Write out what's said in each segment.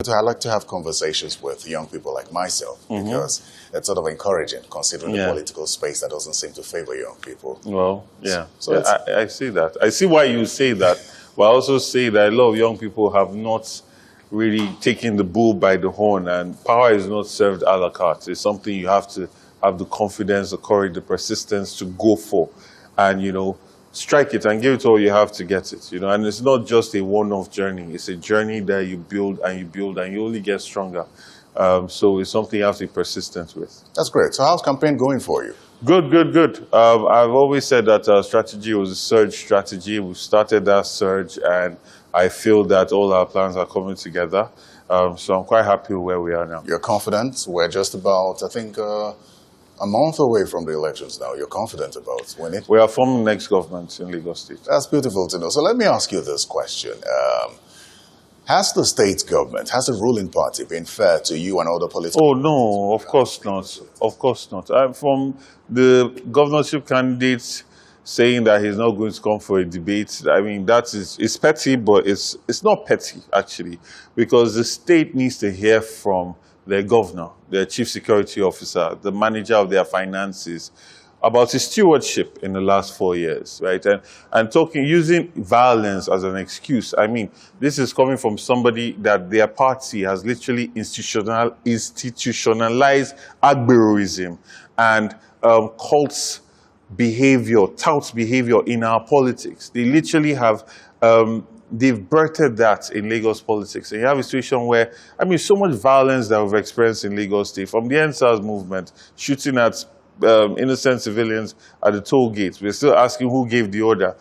So I like to have conversations with young people like myself because it's sort of encouraging considering the political space that doesn't seem to favor young people. Well, yeah. So yeah, I see that. I see why you say that, but I also say that a lot of young people have not really taken the bull by the horn, and power is not served a la carte. It's something you have to have the confidence, the courage, the persistence to go for, and strike it and give it all you have to get it. And it's not just a one-off journey. It's a journey that you build and you build, and you only get stronger. So it's something you have to be persistent with. That's great. So how's campaign going for you? Good, good, good. I've always said that our strategy was a surge strategy. We've started that surge, and I feel that all our plans are coming together. So I'm quite happy with where we are now. You're confident? We're just about, I think, a month away from the elections now. You're confident about winning? We are forming the next government in Lagos State. That's beautiful to know. So let me ask you this question. Has the state government, has the ruling party been fair to you and other political... Oh, no, of course not. Of course not. From the governorship candidates saying that he's not going to come for a debate, I mean, it's petty, but it's not petty, actually, because the state needs to hear from their governor, their chief security officer, the manager of their finances, about his stewardship in the last 4 years, right? And using violence as an excuse. I mean, this is coming from somebody that their party has literally institutionalized agberoism and cults behavior, touts behavior in our politics. They literally have they've birthed that in Lagos politics. And you have a situation where, I mean, so much violence that we've experienced in Lagos State, from the NSAS movement, shooting at innocent civilians at the toll gates. We're still asking who gave the order.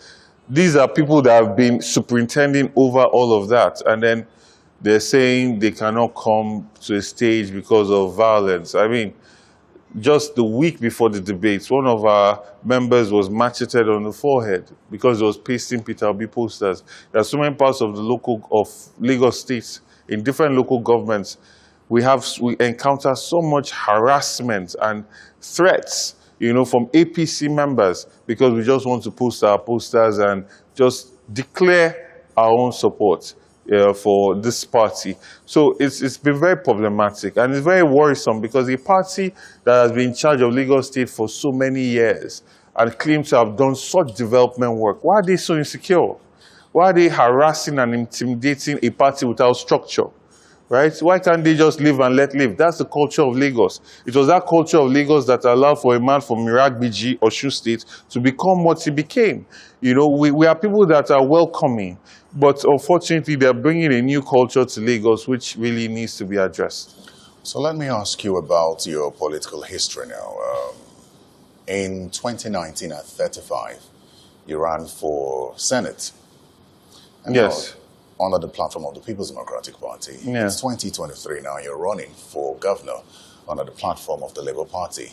These are people that have been superintending over all of that. And then they're saying they cannot come to a stage because of violence. I mean, just the week before the debates, one of our members was macheted on the forehead because he was pasting Peter Obi posters. There are so many parts of Lagos State, in different local governments, we encounter so much harassment and threats, from APC members because we just want to post our posters and just declare our own support for this party. So it's been very problematic, and it's very worrisome because a party that has been in charge of Lagos State for so many years and claims to have done such development work, why are they so insecure? Why are they harassing and intimidating a party without structure? Right? Why can't they just live and let live? That's the culture of Lagos. It was that culture of Lagos that allowed for a man from Miragbiji or Shu State to become what he became. We are people that are welcoming, but unfortunately, they're bringing a new culture to Lagos, which really needs to be addressed. So let me ask you about your political history now. In 2019 at 35, you ran for Senate. And yes. Under the platform of the People's Democratic Party. Yeah. It's 2023 now. You're running for governor under the platform of the Labour Party.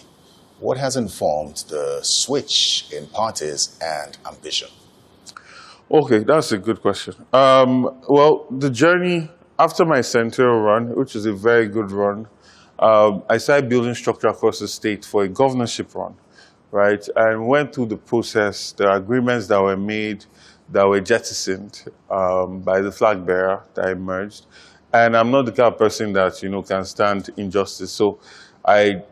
What has informed the switch in parties and ambition? Okay, that's a good question. Well, the journey after my senatorial run, which is a very good run, I started building structure across the state for a governorship run, right? And went through the process, the agreements that were made, that were jettisoned by the flag bearer that emerged. And I'm not the kind of person that, can stand injustice. So I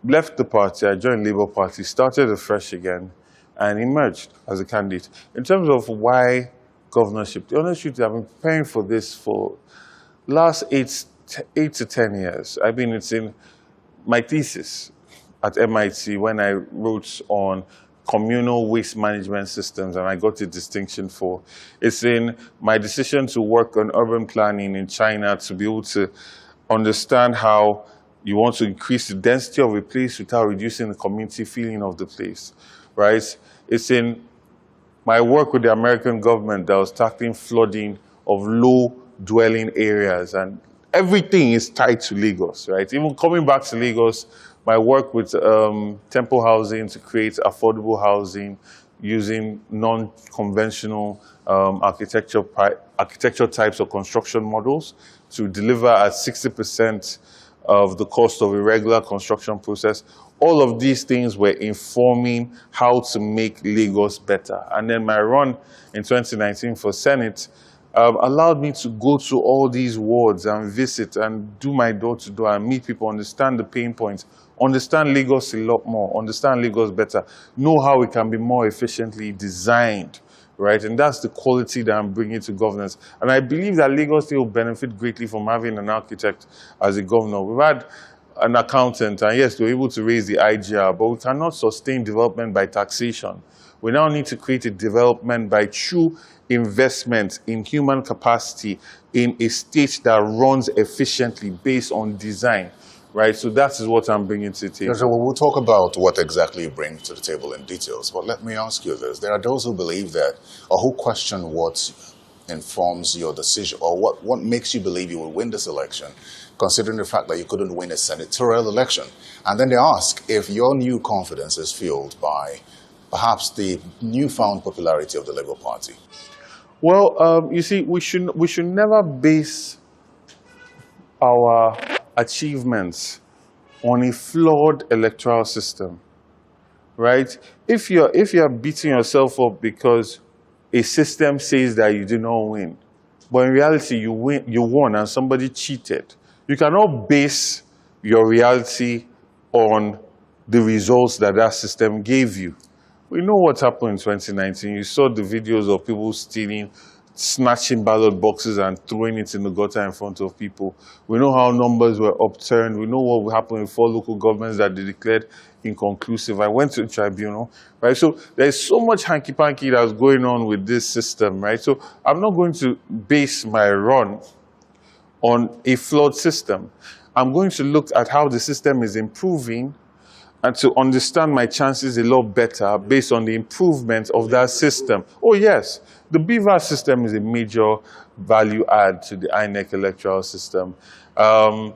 left the party, I joined Labour Party, started afresh again, and emerged as a candidate. In terms of why governorship, the honest truth is I've been preparing for this for the last 8 to 10 years. I mean, it's in my thesis at MIT when I wrote on communal waste management systems, and I got a distinction for. It's in my decision to work on urban planning in China to be able to understand how you want to increase the density of a place without reducing the community feeling of the place, right? It's in my work with the American government that was tackling flooding of low-dwelling areas, and everything is tied to Lagos, right? Even coming back to Lagos, my work with Temple Housing to create affordable housing using non-conventional architecture types of construction models to deliver at 60% of the cost of a regular construction process. All of these things were informing how to make Lagos better. And then my run in 2019 for Senate, allowed me to go to all these wards and visit and do my door-to-door and meet people, understand the pain points, understand Lagos a lot more, understand Lagos better, know how it can be more efficiently designed, right? And that's the quality that I'm bringing to governance. And I believe that Lagos State will benefit greatly from having an architect as a governor. We've had an accountant, and yes, we're able to raise the IGR, but we cannot sustain development by taxation. We now need to create a development by true investment in human capacity in a state that runs efficiently based on design, right? So that is what I'm bringing to the table. So we'll talk about what exactly you bring to the table in details, but let me ask you this. There are those who believe that, or who question what informs your decision, or what makes you believe you will win this election, considering the fact that you couldn't win a senatorial election. And then they ask if your new confidence is fueled by perhaps the newfound popularity of the Labour Party. Well, you see, we should never base our achievements on a flawed electoral system, right? If you're beating yourself up because a system says that you did not win, but in reality you won and somebody cheated, you cannot base your reality on the results that that system gave you. We know what happened in 2019. You saw the videos of people stealing, snatching ballot boxes and throwing it in the gutter in front of people. We know how numbers were upturned. We know what happened in 4 local governments that they declared inconclusive. I went to the tribunal, right? So there's so much hanky-panky that's going on with this system, right? So I'm not going to base my run on a flawed system. I'm going to look at how the system is improving and to understand my chances a lot better based on the improvement of that system. Oh yes, the BVAS system is a major value add to the INEC electoral system. And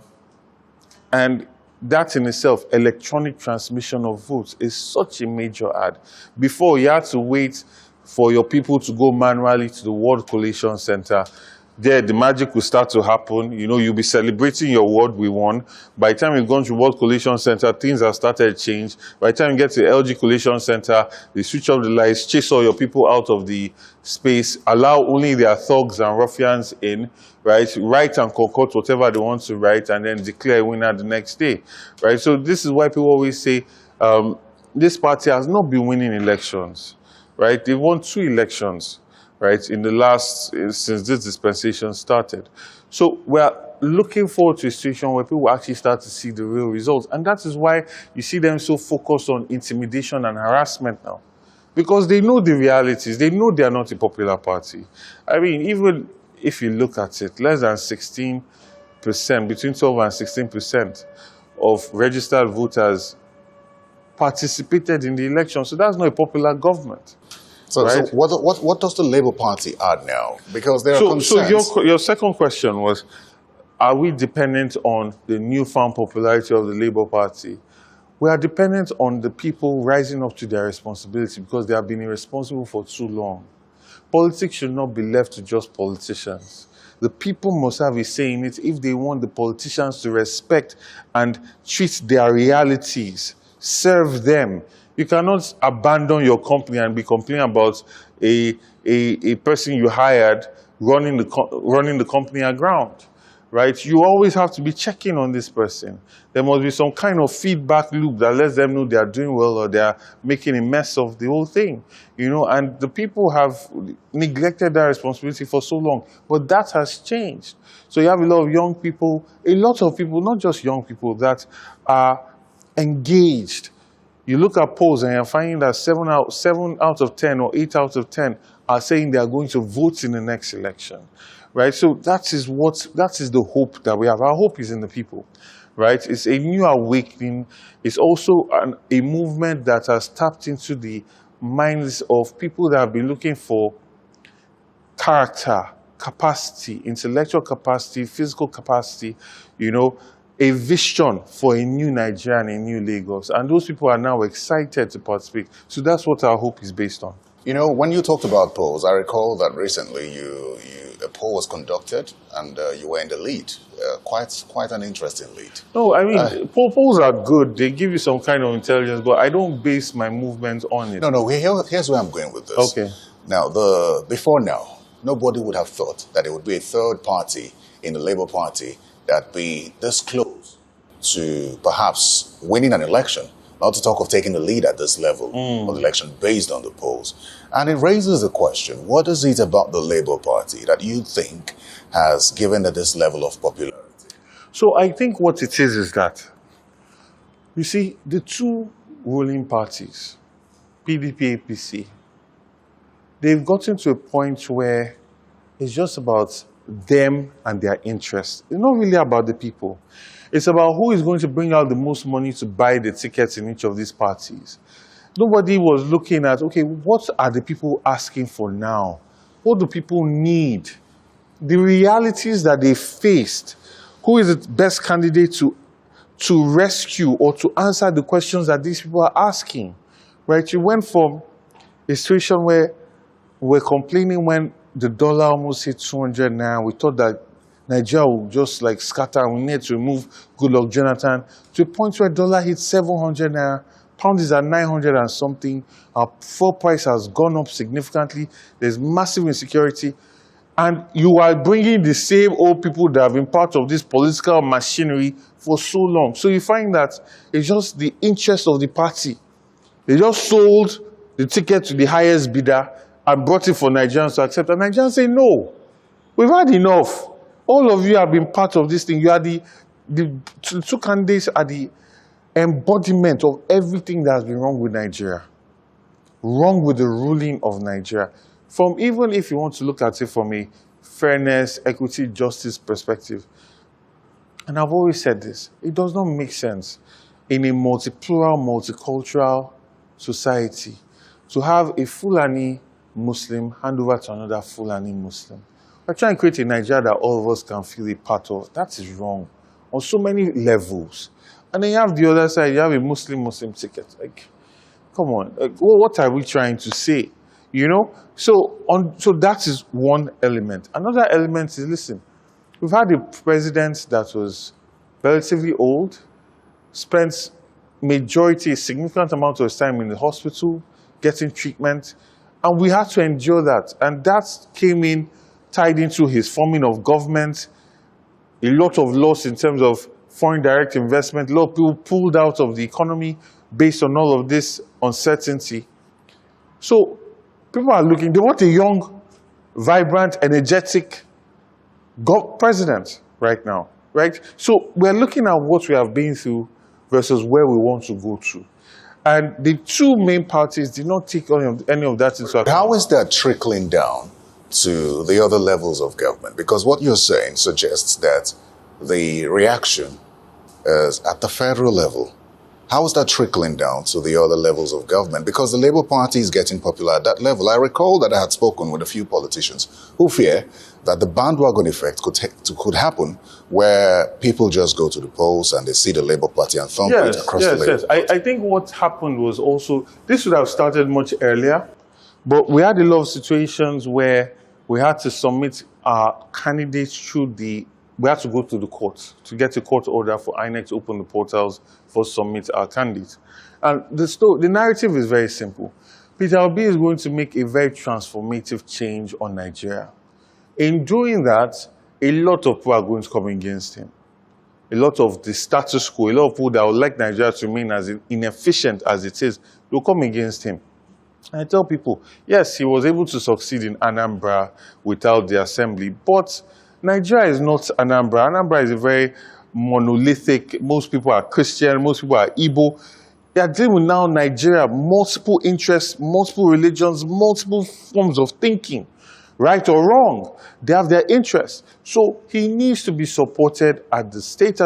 that in itself, electronic transmission of votes, is such a major add. Before, you had to wait for your people to go manually to the Ward Collation Center. There, the magic will start to happen. You know, you'll be celebrating your ward we won. By the time you've gone to World Collation Center, things have started to change. By the time you get to the LG Collation Center, they switch off the lights, chase all your people out of the space, allow only their thugs and ruffians in, right? Write and concoct whatever they want to write, and then declare a winner the next day, right? So this is why people always say this party has not been winning elections, right? They won 2 elections, right, in the last, since this dispensation started. So we're looking forward to a situation where people actually start to see the real results. And that is why you see them so focused on intimidation and harassment now. Because they know the realities. They know they are not a popular party. I mean, even if you look at it, less than 16%, between 12 and 16% of registered voters participated in the election. So that's not a popular government. So, right? so what does the Labour Party add now? Because there are concerns. So your second question was, are we dependent on the newfound popularity of the Labour Party? We are dependent on the people rising up to their responsibility because they have been irresponsible for too long. Politics should not be left to just politicians. The people must have a say in it if they want the politicians to respect and treat their realities, serve them. You cannot abandon your company and be complaining about a person you hired running the company aground, right? You always have to be checking on this person. There must be some kind of feedback loop that lets them know they are doing well or they are making a mess of the whole thing, you know. And the people have neglected that responsibility for so long, but that has changed. So you have a lot of young people, not just young people, that are engaged. You look at polls and you're finding that 7 out of 10 or 8 out of 10 are saying they are going to vote in the next election, right? So that is the hope that we have. Our hope is in the people, right? It's a new awakening. It's also a movement that has tapped into the minds of people that have been looking for character, capacity, intellectual capacity, physical capacity, you know, a vision for a new Nigeria and a new Lagos. And those people are now excited to participate. So that's what our hope is based on. You know, when you talked about polls, I recall that recently a poll was conducted and you were in the lead. Quite an interesting lead. No, I mean, polls are good. They give you some kind of intelligence, but I don't base my movement on it. No, here's where I'm going with this. Okay. Now, before now, nobody would have thought that there would be a third party in the Labour Party that be this close to perhaps winning an election, not to talk of taking the lead at this level of the election based on the polls. And it raises the question, what is it about the Labour Party that you think has given it this level of popularity? So I think what it is that, you see, the two ruling parties, PDP, APC, they've gotten to a point where it's just about them and their interests. It's not really about the people. It's about who is going to bring out the most money to buy the tickets in each of these parties. Nobody was looking at, okay, what are the people asking for now? What do people need? The realities that they faced. Who is the best candidate to rescue or to answer the questions that these people are asking? Right? You went from a situation where we're complaining when the dollar almost hit 200 naira. We thought that Nigeria would just like scatter and we need to remove Goodluck Jonathan to a point where dollar hit 700 naira. Pound is at 900 and something. Our fuel price has gone up significantly. There's massive insecurity. And you are bringing the same old people that have been part of this political machinery for so long. So you find that it's just the interest of the party. They just sold the ticket to the highest bidder and brought it for Nigerians to accept. And Nigerians say, no, we've had enough. All of you have been part of this thing. You are the two candidates are the embodiment of everything that has been wrong with Nigeria. Wrong with the ruling of Nigeria. From even if you want to look at it from a fairness, equity, justice perspective. And I've always said this, it does not make sense in a multi-plural, multicultural society to have a Fulani Muslim hand over to another Fulani Muslim. We're trying to create a Nigeria that all of us can feel a part of. That is wrong on so many levels. And then you have the other side, you have a Muslim ticket. Like, come on, like, what are we trying to say? You know? So that is one element. Another element is, listen, we've had a president that was relatively old, spent a significant amount of his time in the hospital, getting treatment, and we had to endure that. And that came in, tied into his forming of government, a lot of loss in terms of foreign direct investment, a lot of people pulled out of the economy based on all of this uncertainty. So people are looking, they want a young, vibrant, energetic president right now, right? So we're looking at what we have been through versus where we want to go to. And the two main parties did not take any of that into account. How is that trickling down to the other levels of government? Because what you're saying suggests that the reaction is at the federal level. How is that trickling down to the other levels of government? Because the Labour Party is getting popular at that level. I recall that I had spoken with a few politicians who fear that the bandwagon effect could happen where people just go to the polls and they see the Labour Party and thump it across the Labour Yes. I think what happened was also, this would have started much earlier, but we had a lot of situations where we had to submit our candidates through we had to go to the court to get a court order for INEC to open the portals for submit our candidates. And the narrative is very simple. Peter Obi is going to make a very transformative change on Nigeria. In doing that, a lot of people are going to come against him. A lot of the status quo, a lot of people that would like Nigeria to remain as inefficient as it is, will come against him. And I tell people, yes, he was able to succeed in Anambra without the assembly, but Nigeria is not Anambra. Anambra is a very monolithic, most people are Christian, most people are Igbo. They are dealing with now Nigeria, multiple interests, multiple religions, multiple forms of thinking, right or wrong. They have their interests. So he needs to be supported at the state,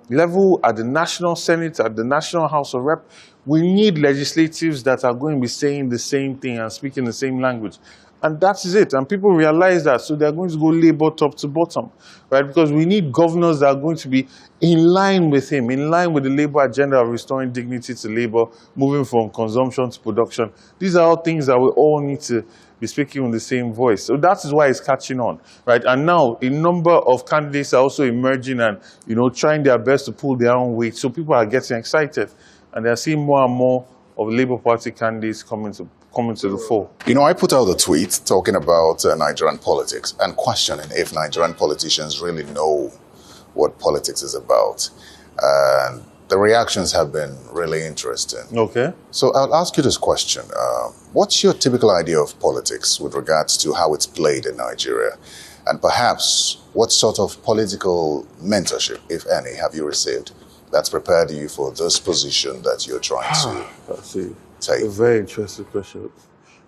level, at the National Senate, at the National House of Rep. We need legislatives that are going to be saying the same thing and speaking the same language. And that is it. And people realize that. So they're going to go Labour top to bottom, right? Because we need governors that are going to be in line with him, in line with the Labour agenda of restoring dignity to Labour, moving from consumption to production. These are all things that we all need to be speaking in the same voice. So that is why it's catching on, right? And now a number of candidates are also emerging and, trying their best to pull their own weight. So people are getting excited. And they're seeing more and more of Labour Party candidates coming to coming to the fore. You know, I put out a tweet talking about Nigerian politics and questioning if Nigerian politicians really know what politics is about. And the reactions have been really interesting. Okay. So I'll ask you this question. What's your typical idea of politics with regards to how it's played in Nigeria? And perhaps what sort of political mentorship, if any, have you received that's prepared you for this position that you're trying to take? A very interesting question.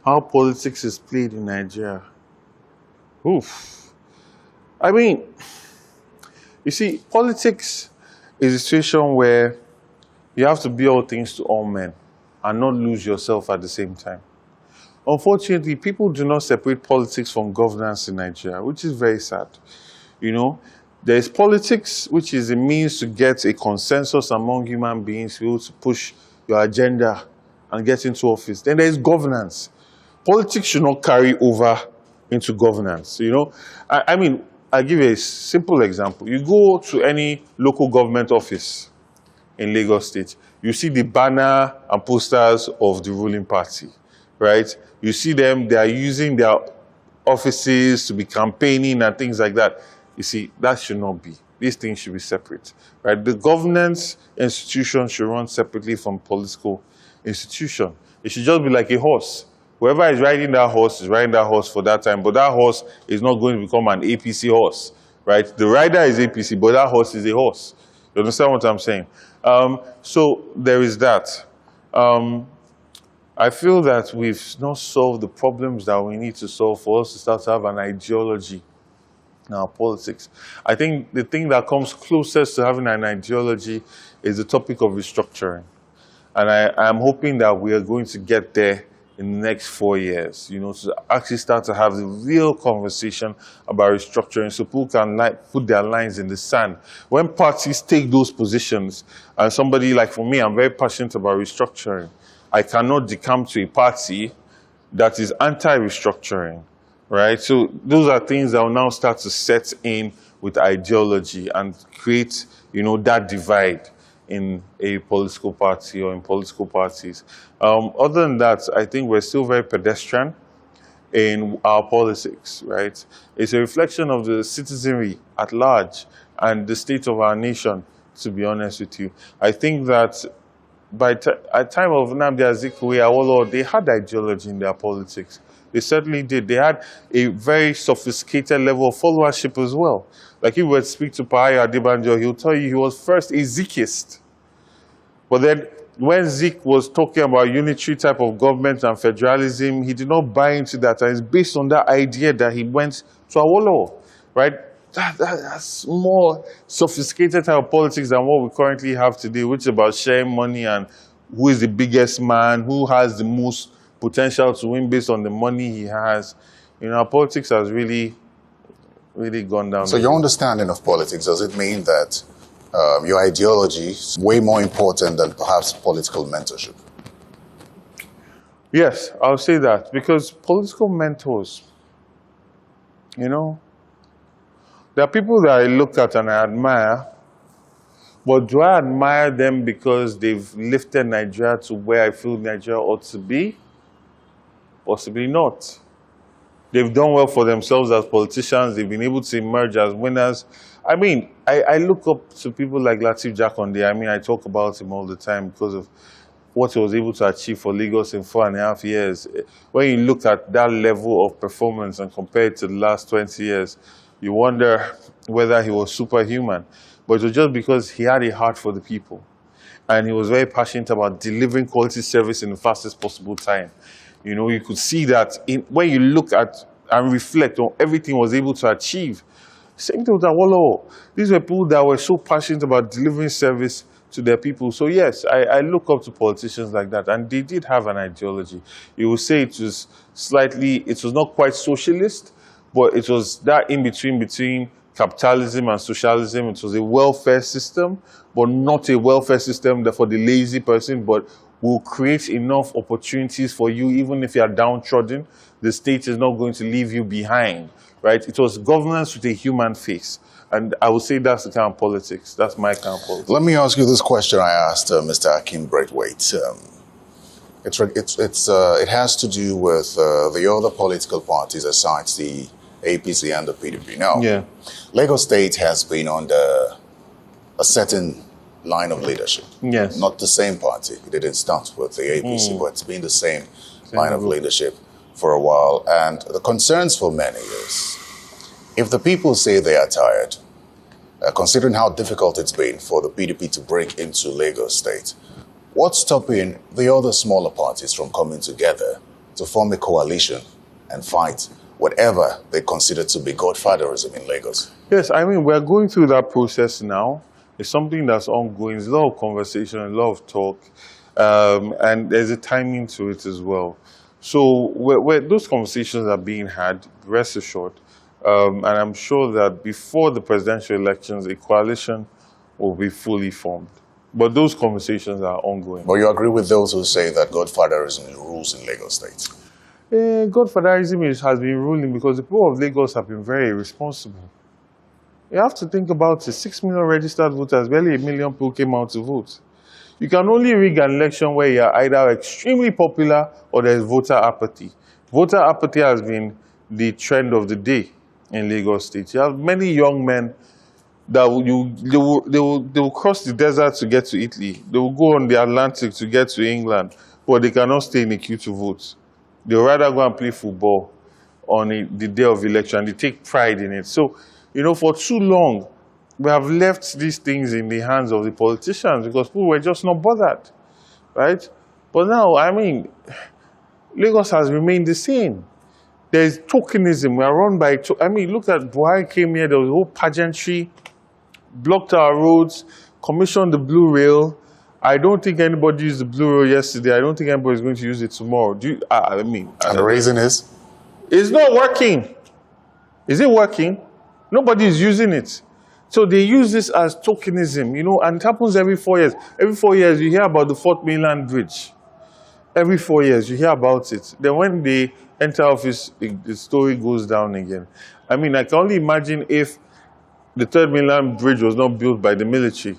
How politics is played in Nigeria? Oof. I mean, you see, politics is a situation where you have to be all things to all men and not lose yourself at the same time. Unfortunately, people do not separate politics from governance in Nigeria, which is very sad. You know, there is politics, which is a means to get a consensus among human beings, to be able to push your agenda and get into office. Then there is governance. Politics should not carry over into governance. You know, I mean, I'll give you a simple example. You go to any local government office in Lagos State, you see the banner and posters of the ruling party, right? You see them, they are using their offices to be campaigning and things like that. You see, that should not be. These things should be separate, right? The governance institution should run separately from political institution. It should just be like a horse. Whoever is riding that horse is riding that horse for that time, but that horse is not going to become an APC horse, right? The rider is APC, but that horse is a horse. You understand what I'm saying? So there is that. I feel that we've not solved the problems that we need to solve for us to start to have an ideology in our politics. I think the thing that comes closest to having an ideology is the topic of restructuring. And I'm hoping that we are going to get there in the next 4 years, you know, to actually start to have the real conversation about restructuring so people can put their lines in the sand. When parties take those positions, and somebody like for me, I'm very passionate about restructuring. I cannot decamp to a party that is anti-restructuring, right? So those are things that will now start to set in with ideology and create, you know, that divide in a political party or in political parties. Other than that, I think we're still very pedestrian in our politics, right? It's a reflection of the citizenry at large and the state of our nation, to be honest with you. I think that at time of Nnamdi Azikiwe, Awolowo, they had ideology in their politics. They certainly did. They had a very sophisticated level of followership as well. Like if you were to speak to Pahayo Adebanjo, he'll tell you he was first a Zikist. But then when Zik was talking about unitary type of government and federalism, he did not buy into that. And it's based on that idea that he went to Awolowo, right? That's more sophisticated type of politics than what we currently have today, which is about sharing money and who is the biggest man, who has the most potential to win based on the money he has. You know, our politics has really gone down. So your understanding of politics, does it mean that your ideology is way more important than perhaps political mentorship? Yes, I'll say that, because political mentors, you know, there are people that I look at and I admire, but do I admire them because they've lifted Nigeria to where I feel Nigeria ought to be? Possibly not. They've done well for themselves as politicians. They've been able to emerge as winners. I mean, I look up to people like Lateef Jakonde. I mean, I talk about him all the time because of what he was able to achieve for Lagos in 4.5 years. When you look at that level of performance and compare it to the last 20 years, you wonder whether he was superhuman. But it was just because he had a heart for the people. And he was very passionate about delivering quality service in the fastest possible time. You know, you could see that when you look at and reflect on everything he was able to achieve. Same thing with Awolowo. These were people that were so passionate about delivering service to their people. So yes, I look up to politicians like that. And they did have an ideology. You would say it was not quite socialist, but it was that between capitalism and socialism. It was a welfare system, but not a welfare system for the lazy person, but will create enough opportunities for you, even if you are downtrodden. The state is not going to leave you behind, right? It was governance with a human face. And I would say that's the kind of politics. That's my kind of politics. Let me ask you this question I asked Mr. Akin Braithwaite. It has to do with the other political parties aside the APC and the PDP. Now, Yeah. Lagos State has been under a certain line of leadership. Yes. Not the same party. It didn't start with the APC, but it's been the same line of group. leadership for a while. And the concerns for many is, if the people say they are tired, considering how difficult it's been for the PDP to break into Lagos State, what's stopping the other smaller parties from coming together to form a coalition and fight whatever they consider to be godfatherism in Lagos? Yes, I mean, we're going through that process now. It's something that's ongoing. There's a lot of conversation, a lot of talk, and there's a timing to it as well. So where those conversations are being had, rest assured, and I'm sure that before the presidential elections, a coalition will be fully formed. But those conversations are ongoing. But you agree with those who say that godfatherism rules in Lagos State? Godfatherism has been ruling because the people of Lagos have been very irresponsible. You have to think about it. 6 million registered voters, barely 1 million people came out to vote. You can only rig an election where you are either extremely popular or there is voter apathy. Voter apathy has been the trend of the day in Lagos State. You have many young men that they will cross the desert to get to Italy. They will go on the Atlantic to get to England, but they cannot stay in the queue to vote. They would rather go and play football on the day of election. They take pride in it. So, for too long, we have left these things in the hands of the politicians because people were just not bothered, right? But now, I mean, Lagos has remained the same. There's tokenism. We are run by, look at Buhari came here, there was a whole pageantry, blocked our roads, commissioned the blue rail. I don't think anybody used the blue rail yesterday. I don't think anybody's going to use it tomorrow. And the reason is? It's not working. Is it working? Nobody is using it. So they use this as tokenism, and it happens every 4 years. Every 4 years, you hear about the Fourth Mainland Bridge. Every 4 years, you hear about it. Then when they enter office, the story goes down again. I can only imagine if the Third Mainland Bridge was not built by the military.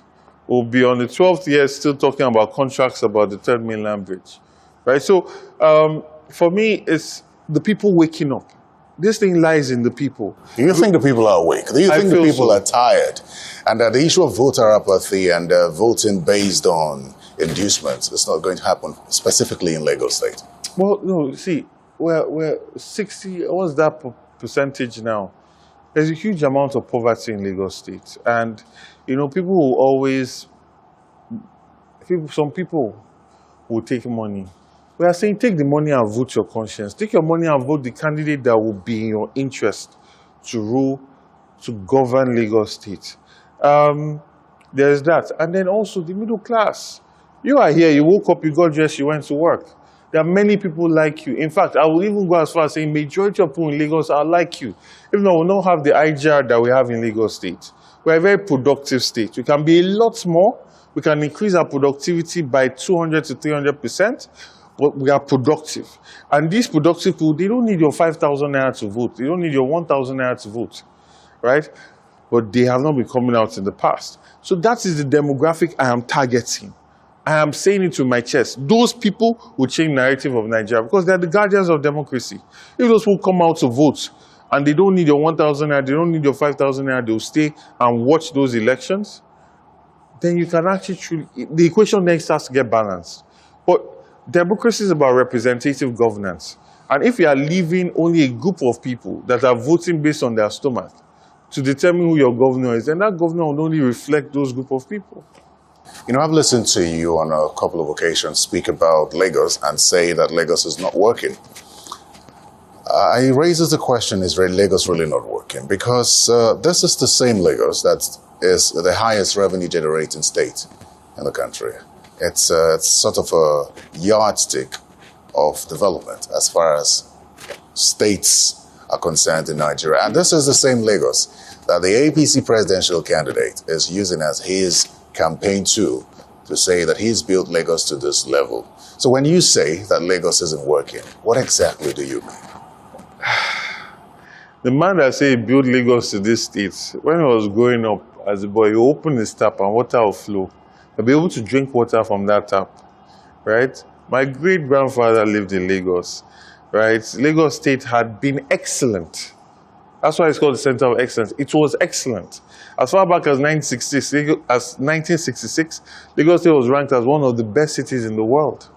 We'll be on the 12th year still talking about contracts about the Third Mainland Bridge, right? So for me, it's the people waking up. This thing lies in the people. Do you think the people are awake? Do you think the people are tired? And that the issue of voter apathy and voting based on inducements is not going to happen specifically in Lagos State? Well, no, see, we're 60, what's that percentage now? There's a huge amount of poverty in Lagos State. And, people will always, some people will take money. We are saying take the money and vote your conscience. Take your money and vote the candidate that will be in your interest to rule, to govern Lagos State. There's that. And then also the middle class. You are here, you woke up, you got dressed, you went to work. There are many people like you. In fact, I will even go as far as saying majority of people in Lagos are like you. Even though we don't have the IGR that we have in Lagos State. We're a very productive state. We can be a lot more. We can increase our productivity by 200 to 300%. But we are productive. And these productive people, they don't need your 5,000 naira to vote. They don't need your 1,000 naira to vote, right? But they have not been coming out in the past. So that is the demographic I am targeting. I am saying it to my chest. Those people will change the narrative of Nigeria because they're the guardians of democracy. If those people come out to vote and they don't need your 1,000 naira, they don't need your 5,000 naira, they'll stay and watch those elections, then you can actually, the equation then starts to get balanced. But democracy is about representative governance. And if you are leaving only a group of people that are voting based on their stomach to determine who your governor is, then that governor will only reflect those group of people. I've listened to you on a couple of occasions speak about Lagos and say that Lagos is not working. I raises the question, is Lagos really not working? Because this is the same Lagos that is the highest revenue generating state in the country. It's sort of a yardstick of development as far as states are concerned in Nigeria. And this is the same Lagos that the APC presidential candidate is using as his campaign tool to say that he's built Lagos to this level. So when you say that Lagos isn't working, what exactly do you mean? The man that said he built Lagos to this state, when I was growing up as a boy, he opened his tap and water will flow. I'll be able to drink water from that tap, right? My great-grandfather lived in Lagos, right? Lagos State had been excellent. That's why it's called the Center of Excellence. It was excellent. As far back as 1966, Lagos State was ranked as one of the best cities in the world.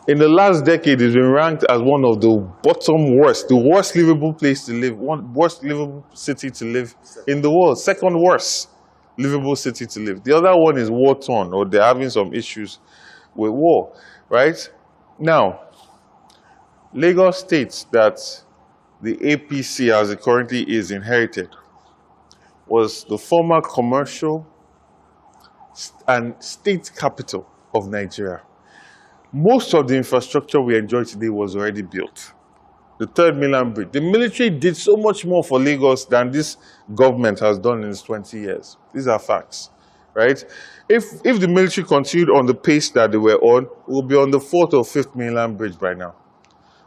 In the last decade, it's been ranked as one of the bottom worst, the worst livable place to live, worst livable city to live in the world, second worst livable city to live. The other one is war-torn, or they're having some issues with war, right? Now, Lagos State that the APC, as it currently is, inherited was the former commercial and state capital of Nigeria. Most of the infrastructure we enjoy today was already built. The third mainland bridge. The military did so much more for Lagos than this government has done in its 20 years. These are facts, right? If the military continued on the pace that they were on, we'll be on the fourth or fifth mainland bridge by now,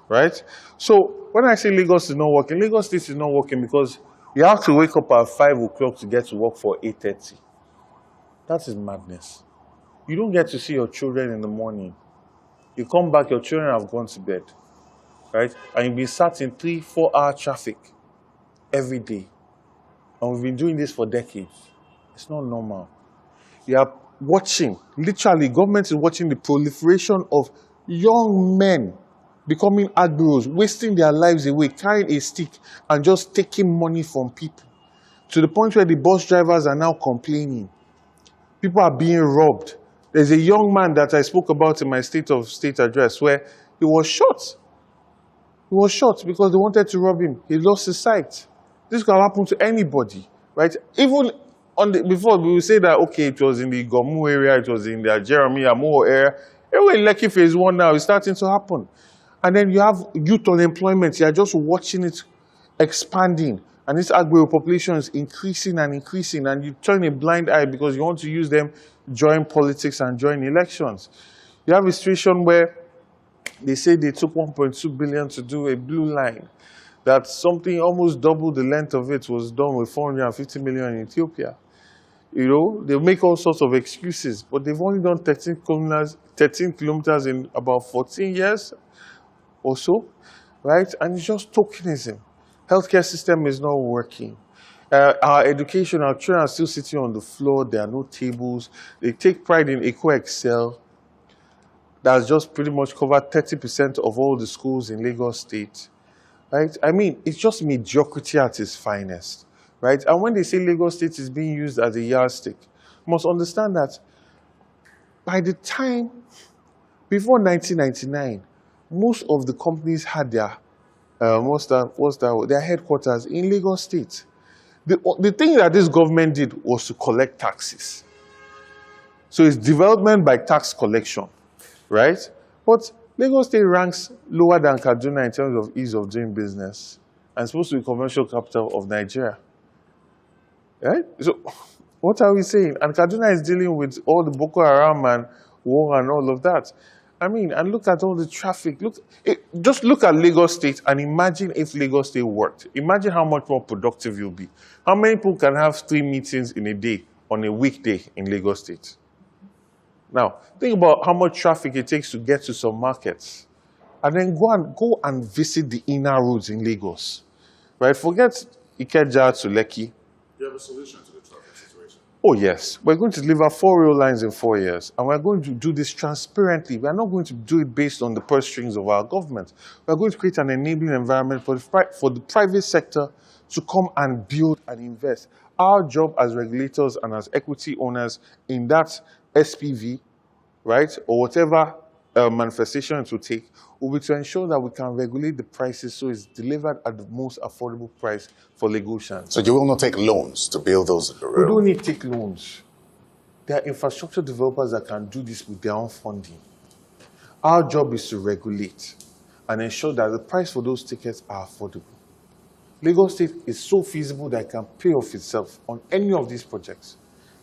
right? So when I say Lagos is not working, Lagos State is not working because you have to wake up at 5 o'clock to get to work for 8:30. That is madness. You don't get to see your children in the morning. You come back, your children have gone to bed, right? And you've been sat in 3-4 hour traffic every day. And we've been doing this for decades. It's not normal. You are watching, literally, government is watching the proliferation of young men becoming agros, wasting their lives away, carrying a stick and just taking money from people. To the point where the bus drivers are now complaining. People are being robbed. There's a young man that I spoke about in my State of State address where he was shot. He was shot because they wanted to rob him. He lost his sight. This can happen to anybody, right? Even before, we would say that, okay, it was in the Gomu area, it was in the Jeremy Amo area. Anyway, in Lekki phase 1 now, it's starting to happen. And then you have youth unemployment. You're just watching it expanding. And this agro population is increasing, and you turn a blind eye because you want to use them join politics and join elections. You have a situation where they say they took 1.2 billion to do a blue line, that something almost double the length of it was done with 450 million in Ethiopia. You know, they make all sorts of excuses, but they've only done 13 kilometers in about 14 years or so, right? And it's just tokenism. Healthcare system is not working. Our education, our children are still sitting on the floor. There are no tables. They take pride in Eco Excel. That's just pretty much covered 30% of all the schools in Lagos State, right? I mean, it's just mediocrity at its finest, right? And when they say Lagos State is being used as a yardstick, you must understand that by the time, before 1999, most of the companies had their their headquarters in Lagos State. The thing that this government did was to collect taxes. So it's development by tax collection, right? But Lagos State ranks lower than Kaduna in terms of ease of doing business, and it's supposed to be commercial capital of Nigeria, right? So what are we saying? And Kaduna is dealing with all the Boko Haram and war and all of that. I mean, and look at all the traffic. Just look at Lagos State and imagine if Lagos State worked. Imagine how much more productive you'll be. How many people can have 3 meetings in a day on a weekday in Lagos State? Now, think about how much traffic it takes to get to some markets. And then go and visit the inner roads in Lagos. Right? Forget Ikeja to Lekki. You have a solution to the traffic situation? Oh, yes. We're going to deliver 4 rail lines in 4 years. And we're going to do this transparently. We're not going to do it based on the purse strings of our government. We're going to create an enabling environment for the private sector to come and build and invest. Our job as regulators and as equity owners in that SPV, right, or whatever manifestation it will take, will be to ensure that we can regulate the prices so it's delivered at the most affordable price for Lagosians. So you will not take loans to build those? We don't need to take loans. There are infrastructure developers that can do this with their own funding. Our job is to regulate and ensure that the price for those tickets are affordable. Lagos State is so feasible that it can pay off itself on any of these projects,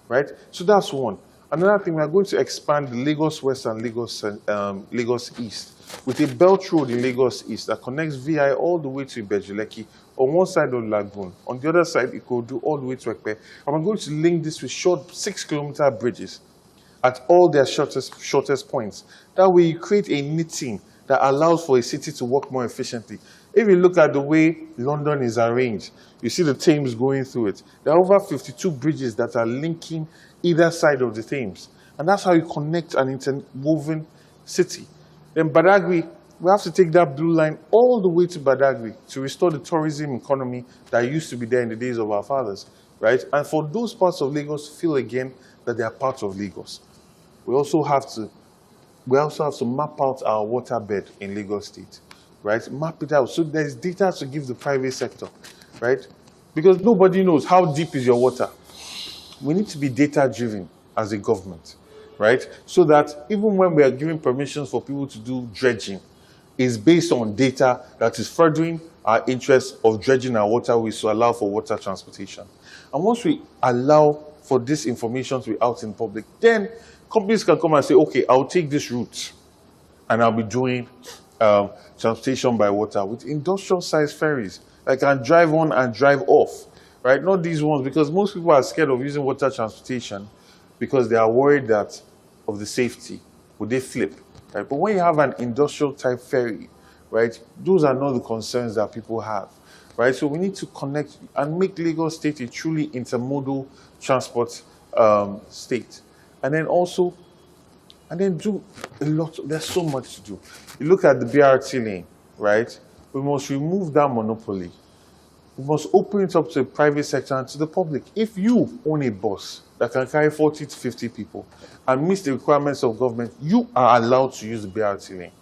right? So that's one. Another thing, we are going to expand the Lagos West and Lagos East with a belt road in Lagos East that connects VI all the way to Ibeju-Lekki. On one side of Lagoon, on the other side it could do all the way to Ekpe. And we're going to link this with short 6-kilometer bridges at all their shortest points. That way you create a knitting that allows for a city to work more efficiently. If you look at the way London is arranged, you see the Thames going through it. There are over 52 bridges that are linking either side of the Thames. And that's how you connect an interwoven city. Then Badagry, we have to take that blue line all the way to Badagry to restore the tourism economy that used to be there in the days of our fathers, right? And for those parts of Lagos to feel again that they are part of Lagos. We also have to map out our waterbed in Lagos State, right? Map it out. So there's data to give the private sector, right? Because nobody knows how deep is your water. We need to be data-driven as a government, right? So that even when we are giving permissions for people to do dredging, it's based on data that is furthering our interest of dredging our waterways to allow for water transportation. And once we allow for this information to be out in public, then companies can come and say, okay, I'll take this route and I'll be doing transportation by water with industrial-sized ferries. I can drive on and drive off, right? Not these ones, because most people are scared of using water transportation because they are worried that of the safety. Would they flip? Right? But when you have an industrial-type ferry, right, those are not the concerns that people have, right? So we need to connect and make Lagos State a truly intermodal transport state. And then do a lot. There's so much to do. You look at the BRT lane, right? We must remove that monopoly. We must open it up to the private sector and to the public. If you own a bus that can carry 40 to 50 people and meets the requirements of government, you are allowed to use the BRT lane,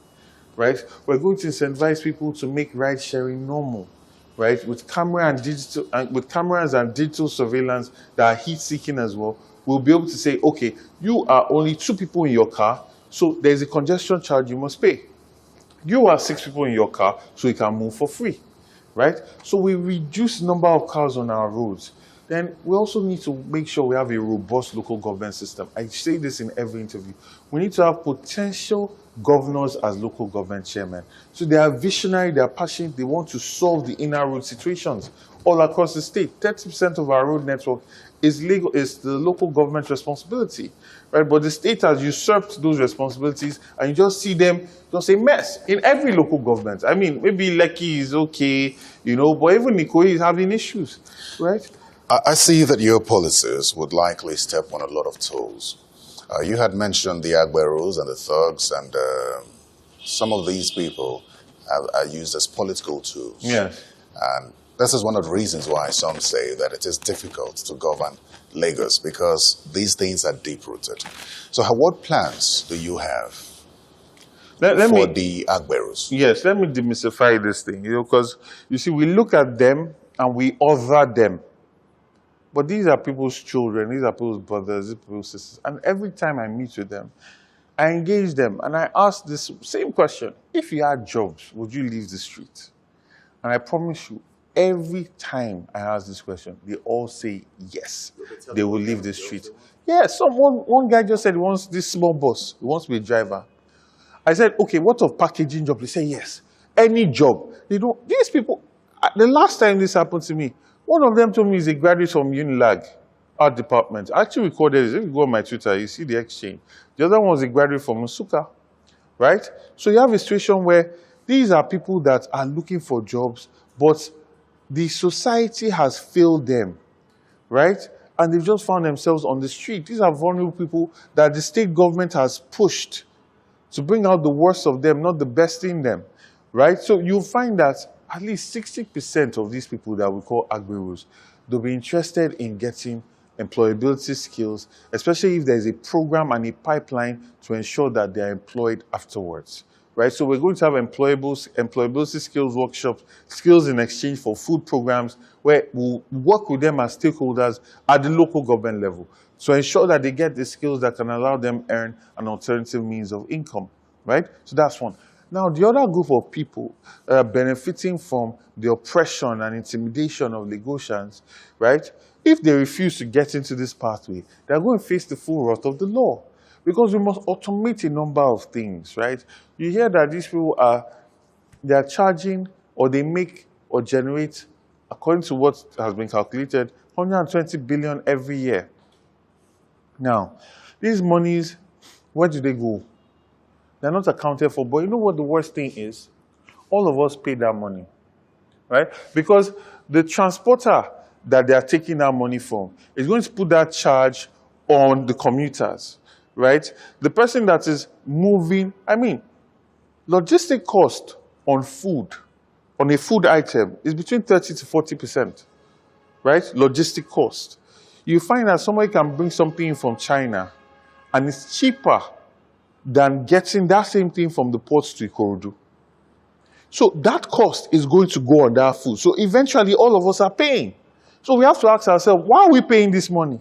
right? We're going to incentivize people to make ride sharing normal, right? With cameras and digital surveillance that are heat-seeking as well. We'll be able to say, okay, you are only 2 people in your car, so there's a congestion charge you must pay. You are 6 people in your car, so you can move for free, right? So we reduce the number of cars on our roads. Then we also need to make sure we have a robust local government system. I say this in every interview. We need to have potential governors as local government chairmen. So they are visionary, they are passionate, they want to solve the inner road situations all across the state. 30% of our road network is the local government responsibility, right? But the state has usurped those responsibilities, and you just see them just a mess in every local government. I mean, maybe Lekki is okay, but even Ikoyi is having issues, right? I see that your policies would likely step on a lot of toes. You had mentioned the Agberos and the thugs, and some of these people are used as political tools. Yes. And this is one of the reasons why some say that it is difficult to govern Lagos, because these things are deep-rooted. So what plans do you have for the Agberos? Yes, let me demystify this thing, because you see, we look at them and we other them. But these are people's children, these are people's brothers, these are people's sisters. And every time I meet with them, I engage them and I ask this same question. If you had jobs, would you leave the street? And I promise you, every time I ask this question, they all say yes, they will leave the street. Yeah, one guy just said he wants this small bus, he wants to be a driver. I said, okay, what of packaging job? They say yes, any job. These people, the last time this happened to me, one of them told me he's a graduate from Unilag, art department. I actually recorded this. If you go on my Twitter, you see the exchange. The other one was a graduate from Nsuka, right? So you have a situation where these are people that are looking for jobs, but the society has failed them, right? And they've just found themselves on the street. These are vulnerable people that the state government has pushed to bring out the worst of them, not the best in them, right? So you'll find that at least 60% of these people that we call Agberos, they'll be interested in getting employability skills, especially if there's a program and a pipeline to ensure that they're employed afterwards, right? So we're going to have employability skills workshops, skills in exchange for food programs, where we'll work with them as stakeholders at the local government level to ensure that they get the skills that can allow them earn an alternative means of income, right? So that's one. Now, the other group of people benefiting from the oppression and intimidation of Lagosians, right? If they refuse to get into this pathway, they're going to face the full wrath of the law, because we must automate a number of things, right? You hear that these people they are charging, or they make or generate, according to what has been calculated, 120 billion every year. Now, These monies, where do they go? They're not accounted for. But you know what the worst thing is? All of us pay that money, right? Because the transporter that they are taking that money from is going to put that charge on the commuters, right? The person that is moving, logistic cost on food, on a food item, is between 30 to 40%, right? Logistic cost. You find that somebody can bring something in from China and it's cheaper than getting that same thing from the ports to Ikorodu. So that cost is going to go on that food. So eventually all of us are paying. So we have to ask ourselves, why are we paying this money?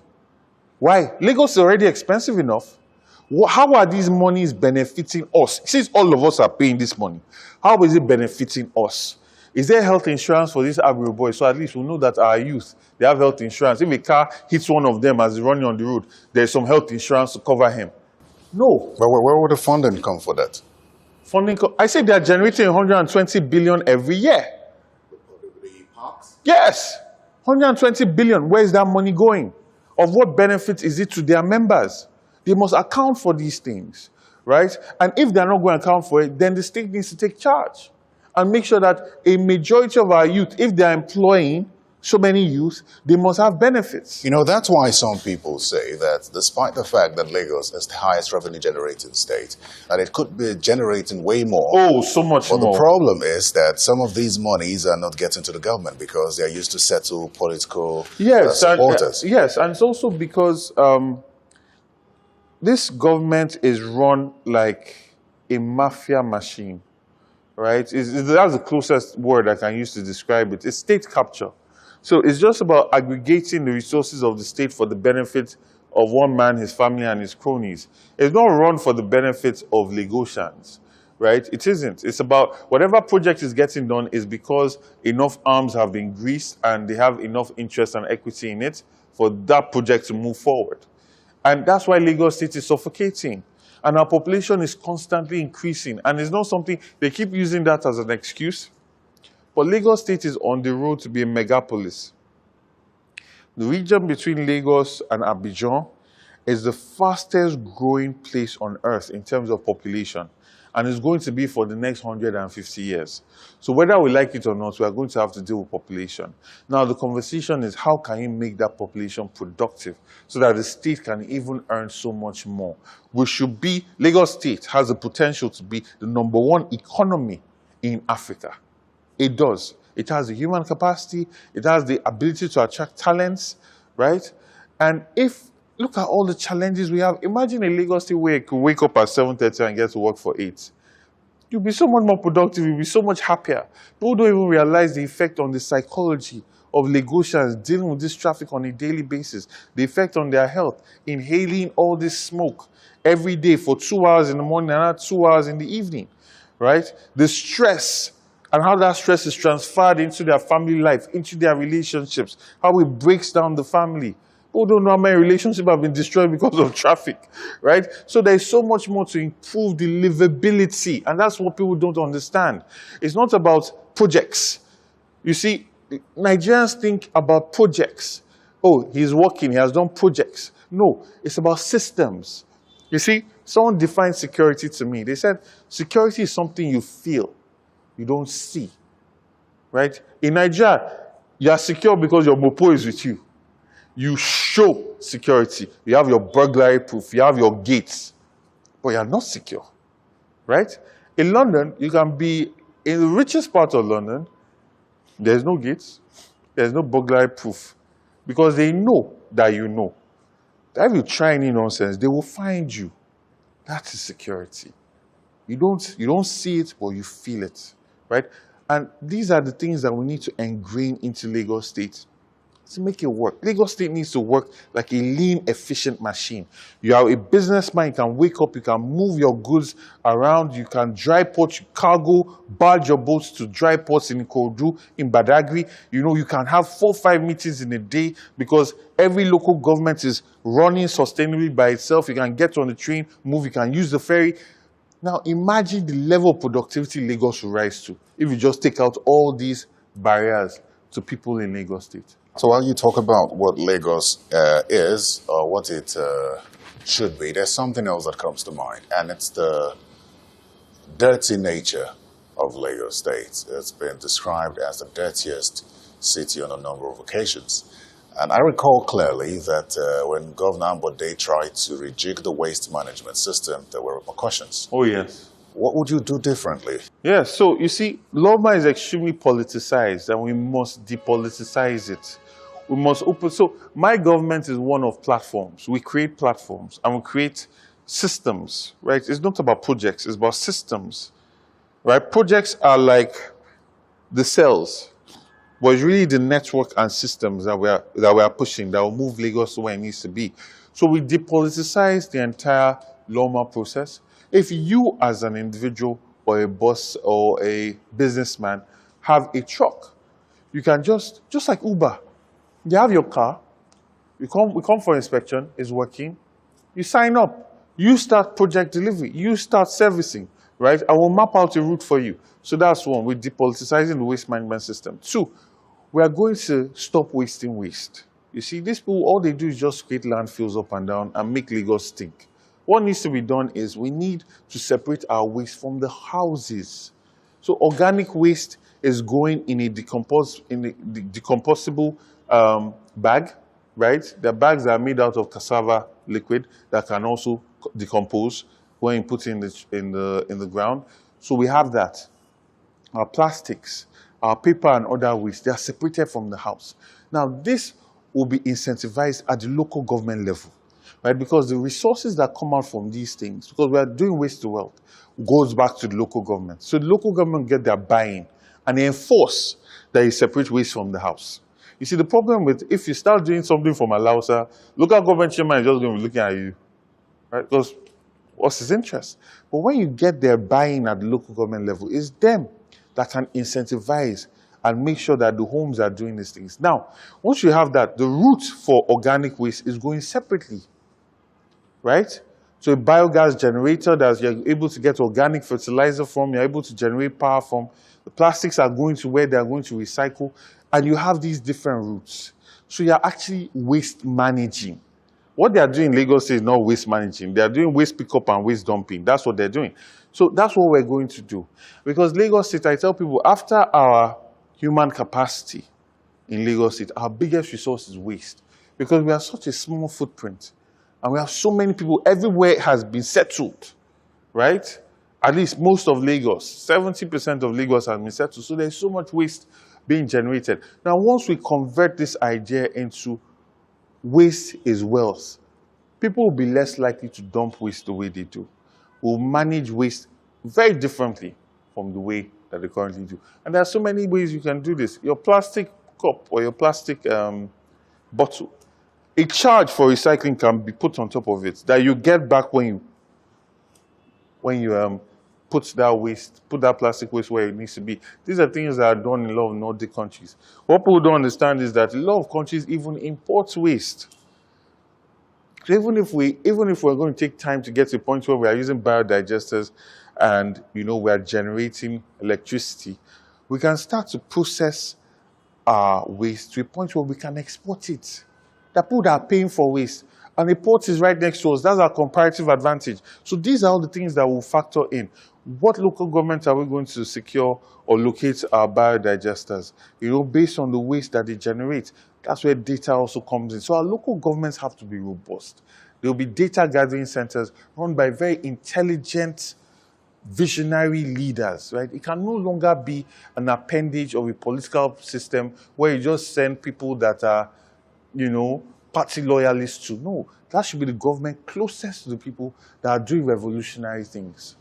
Why? Lagos is already expensive enough. How are these monies benefiting us? Since all of us are paying this money, how is it benefiting us? Is there health insurance for these agro boys? So at least we know that our youth, they have health insurance. If a car hits one of them as he's running on the road, there's some health insurance to cover him. No. But where would the funding come for that? I say they are generating 120 billion every year. The parks? Yes. 120 billion. Where is that money going? Of what benefit is it to their members? They must account for these things, right? And if they're not going to account for it, then the state needs to take charge and make sure that a majority of our youth, if they're employing so many youth, they must have benefits. You know, that's why some people say that despite the fact that Lagos is the highest revenue generating state, that it could be generating way more. Oh, so much but more. The problem is that some of these monies are not getting to the government because they are used to settle political supporters. Yes, and it's also because this government is run like a mafia machine, right? That's the closest word I can use to describe it. It's state capture. So it's just about aggregating the resources of the state for the benefit of one man, his family, and his cronies. It's not run for the benefit of Lagosians, right? It isn't. It's about whatever project is getting done is because enough arms have been greased and they have enough interest and equity in it for that project to move forward. And that's why Lagos State is suffocating. And our population is constantly increasing. And it's not something, they keep using that as an excuse. But Lagos State is on the road to be a megapolis. The region between Lagos and Abidjan is the fastest growing place on earth in terms of population. And it's going to be for the next 150 years. So whether we like it or not, we are going to have to deal with population. Now the conversation is how can you make that population productive so that the state can even earn so much more? Lagos State has the potential to be the #1 economy in Africa. It does. It has the human capacity. It has the ability to attract talents, right? And look at all the challenges we have. Imagine a Lagos State where you could wake up at 7:30 and get to work for 8. You'll be so much more productive. You'll be so much happier. People don't even realize the effect on the psychology of Lagosians dealing with this traffic on a daily basis. The effect on their health, inhaling all this smoke every day for 2 hours in the morning and another 2 hours in the evening, right? The stress and how that stress is transferred into their family life, into their relationships, how it breaks down the family. People don't know how many relationships have been destroyed because of traffic, right? So there's so much more to improve the livability, and that's what people don't understand. It's not about projects. You see, Nigerians think about projects. Oh, he's working, he has done projects. No, it's about systems. You see, someone defined security to me. They said, security is something you feel, you don't see, right? In Nigeria, you are secure because your mopo is with you. You show security. You have your burglary proof. You have your gates. But you are not secure, right? In London, you can be in the richest part of London. There's no gates. There's no burglary proof. Because they know that you know. That if you try any nonsense, they will find you. That is security. You don't see it, but you feel it, right? And these are the things that we need to ingrain into Lagos State to make it work. Lagos State needs to work like a lean, efficient machine. You are a businessman, you can wake up, you can move your goods around, you can dry port, cargo, barge your boats to dry ports in Ikorodu, in Badagry. You can have 4 or 5 meetings in a day because every local government is running sustainably by itself. You can get on the train, move, you can use the ferry. Now imagine the level of productivity Lagos will rise to if you just take out all these barriers to people in Lagos State. So while you talk about what Lagos is or what it should be, there's something else that comes to mind, and it's the dirty nature of Lagos State. It's been described as the dirtiest city on a number of occasions. And I recall clearly that when Governor Ambode tried to rejig the waste management system, there were repercussions. Oh, yes. What would you do differently? Yeah, so you see, Loma is extremely politicized and we must depoliticize it. We must open. So my government is one of platforms. We create platforms and we create systems, right? It's not about projects, it's about systems, right? Projects are like the cells, but it's really the network and systems that we are pushing that will move Lagos to where it needs to be. So we depoliticize the entire Loma process. If you as an individual or a boss or a businessman have a truck, you can just like Uber, you have your car, we come for inspection, it's working, you sign up, you start project delivery, you start servicing, right? I will map out a route for you. So that's one, we're depoliticizing the waste management system. Two, we are going to stop wasting waste. You see, these people, all they do is just create landfills up and down and make Lagos stink. What needs to be done is we need to separate our waste from the houses. So organic waste is going in a decomposable bag, right? The bags are made out of cassava liquid that can also decompose when you put it in the ground. So we have that. Our plastics, our paper and other waste, they are separated from the house. Now this will be incentivized at the local government level, right? Because the resources that come out from these things, because we are doing waste to wealth, goes back to the local government. So the local government get their buy-in and they enforce that you separate waste from the house. You see, the problem with, if you start doing something from Alausa, local government chairman is just going to be looking at you, right? Because what's his interest? But when you get their buy-in at the local government level, it's them that can incentivize and make sure that the homes are doing these things. Now, once you have that, the route for organic waste is going separately, right? So a biogas generator that you're able to get organic fertilizer from, you're able to generate power from, the plastics are going to where they're going to recycle, and you have these different routes. So you're actually waste managing. What they are doing in Lagos is not waste managing. They are doing waste pickup and waste dumping. That's what they're doing. So that's what we're going to do. Because Lagos State, I tell people, after our human capacity in Lagos State, our biggest resource is waste. Because we have such a small footprint. And we have so many people, everywhere has been settled, right? At least most of Lagos, 70% of Lagos has been settled. So there's so much waste being generated. Now, once we convert this idea into waste is wealth, people will be less likely to dump waste the way they do. We'll manage waste very differently from the way that they currently do. And there are so many ways you can do this. Your plastic cup or your plastic bottle, a charge for recycling can be put on top of it that you get back when you put that plastic waste where it needs to be. These are things that are done in a lot of Nordic countries. What people don't understand is that a lot of countries even import waste. So even if we're going to take time to get to a point where we are using biodigesters and we are generating electricity, we can start to process our waste to a point where we can export it. The people that are paying for waste, and the port is right next to us. That's our comparative advantage. So these are all the things that will factor in. What local government are we going to secure or locate our biodigesters? Based on the waste that they generate. That's where data also comes in. So our local governments have to be robust. There will be data gathering centers run by very intelligent, visionary leaders, right? It can no longer be an appendage of a political system where you just send people that are, party loyalists to. No, that should be the government closest to the people that are doing revolutionary things.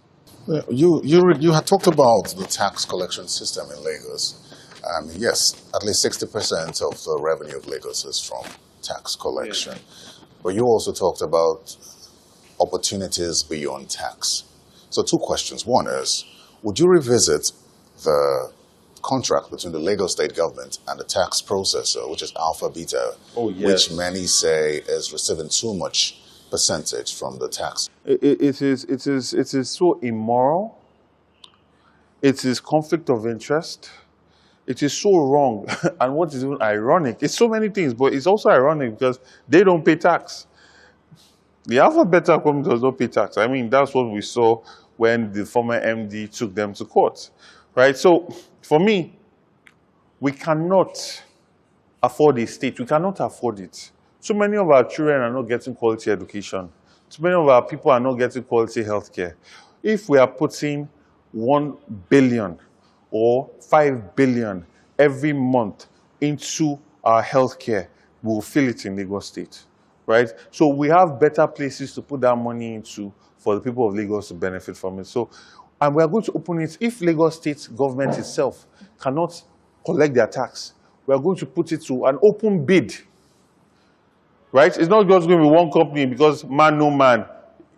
Well, you had talked about the tax collection system in Lagos. Yes, at least 60% of the revenue of Lagos is from tax collection. Yeah. But you also talked about opportunities beyond tax. So two questions. One is, would you revisit the contract between the Lagos state government and the tax processor, which is Alpha Beta, which many say is receiving too much percentage from the tax? It is so immoral. It is conflict of interest. It is so wrong. And what is even ironic, it's so many things, but it's also ironic because they don't pay tax. The Alphabeta company does not pay tax. I mean, that's what we saw when the former MD took them to court, right? So for me, we cannot afford a state. We cannot afford it. Too many of our children are not getting quality education. Too many of our people are not getting quality healthcare. If we are putting 1 billion or 5 billion every month into our healthcare, we'll feel it in Lagos State, right? So we have better places to put that money into for the people of Lagos to benefit from it. So, and we are going to open it. If Lagos State government itself cannot collect their tax, we are going to put it to an open bid, right? It's not just going to be one company because man, no man,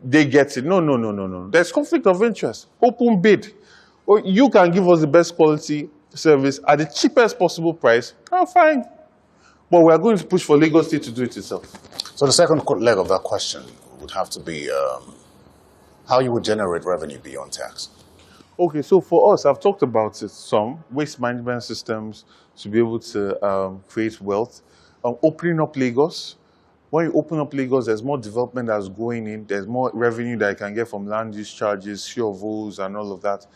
they get it. No, no, no, no, no. There's conflict of interest. Open bid. Or you can give us the best quality service at the cheapest possible price. Oh, fine. But we are going to push for Lagos State to do it itself. So the second leg of that question would have to be how you would generate revenue beyond tax. Okay, so for us, I've talked about it some, waste management systems to be able to create wealth. Opening up Lagos. When you open up Lagos, there's more development that's going in. There's more revenue that you can get from land use charges, COVs, and all of that.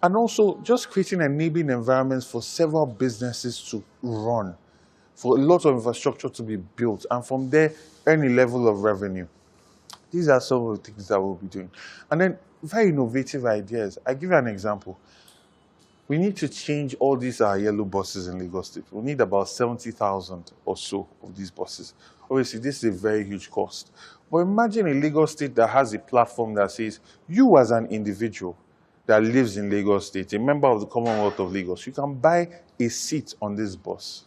And also just creating enabling environments for several businesses to run, for a lot of infrastructure to be built, and from there, any level of revenue. These are some of the things that we'll be doing. And then very innovative ideas. I give you an example. We need to change all these yellow buses in Lagos State. We need about 70,000 or so of these buses. Obviously, this is a very huge cost. But imagine a Lagos State that has a platform that says, you as an individual that lives in Lagos State, a member of the Commonwealth of Lagos, you can buy a seat on this bus.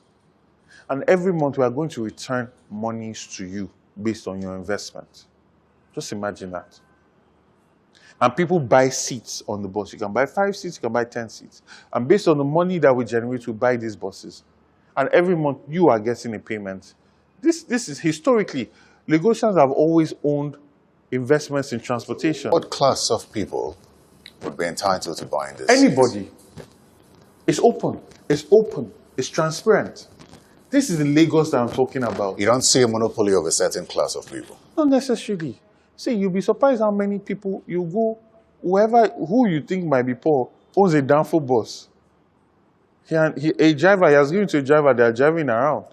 And every month we are going to return monies to you based on your investment. Just imagine that. And people buy seats on the bus. You can buy 5 seats, you can buy 10 seats. And based on the money that we generate, we buy these buses. And every month you are getting a payment. This is historically, Lagosians have always owned investments in transportation. What class of people would be entitled to buying this? Anybody. It's open. It's open. It's transparent. This is the Lagos that I'm talking about. You don't see a monopoly of a certain class of people? Not necessarily. See, you'll be surprised how many people you go, who you think might be poor, owns a downfall bus. A driver, he has given to a driver, they are driving around,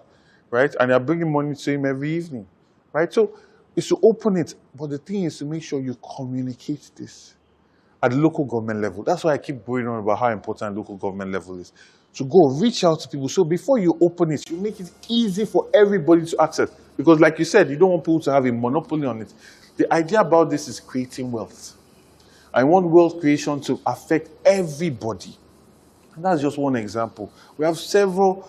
right? And they're bringing money to him every evening, right? So it's to open it. But the thing is to make sure you communicate this at the local government level. That's why I keep going on about how important local government level is. To go reach out to people. So before you open it, you make it easy for everybody to access. Because like you said, you don't want people to have a monopoly on it. The idea about this is creating wealth. I want wealth creation to affect everybody. And that's just one example. We have several